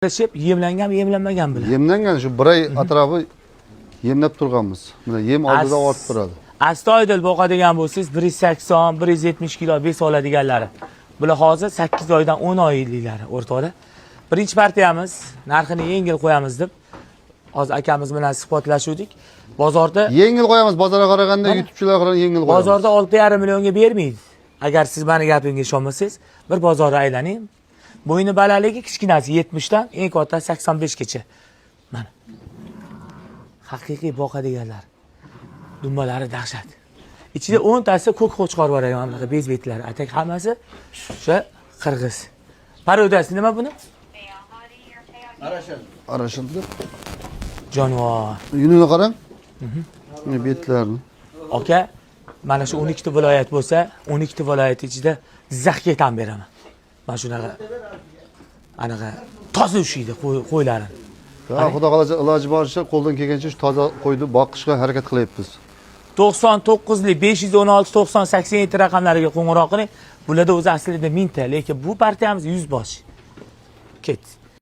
Yemlangan, yemlanmagan bilan. Yemlangan shu bir oy atrofi yemlab turganmiz. Mana yem oldida ortib turadi. Astoydil boqadigan bo'lsangiz 180, 170 kilo bes oladiganlari. Bular hozir 8 oydan 10 oyliklari o'rtoqda. Birinchi partiyamiz narxini yengil qo'yamiz deb hozir akamiz bilan suhbatlashuvdik. Bozorda Yengil qo'yamiz, bozorga qaraganda YouTube'chilar qaraganda yengil qo'yamiz. bozorda 6,5 millionga bermaydi. Agar siz meni gapimga ishonmasangiz, bir bozorda aylaning. Bo'yni balandligi kichkinasi 70 dan, eng katta 85 gacha. Mana. Haqiqiy boqadiganlar. Dumbalari dahshat. Ichida 10 tasi ko'k qo'chqor bor ekan, mana bezbetlari. Atak hammasi o'sha qirg'iz. Parodasi nima buni? Arashindi. Jonivor. Yunini qarang. Mana betlarni. Aka, mana shu 12 ta viloyat bo'lsa, 12 ta viloyat ichida Jizzaxga ham beraman. Mana shunaqa anaqa toza ushiydi qo'ylarini. Xudo xolasa iloji boricha qo'ldan kelgancha shu toza qo'yni boqishga harakat qilyapmiz. 99lik 516 90 87 raqamlariga qo'ng'iroq qiling. Bularda o'zi aslida 1000 ta, lekin bu partiyamiz 100 bosh. Ket.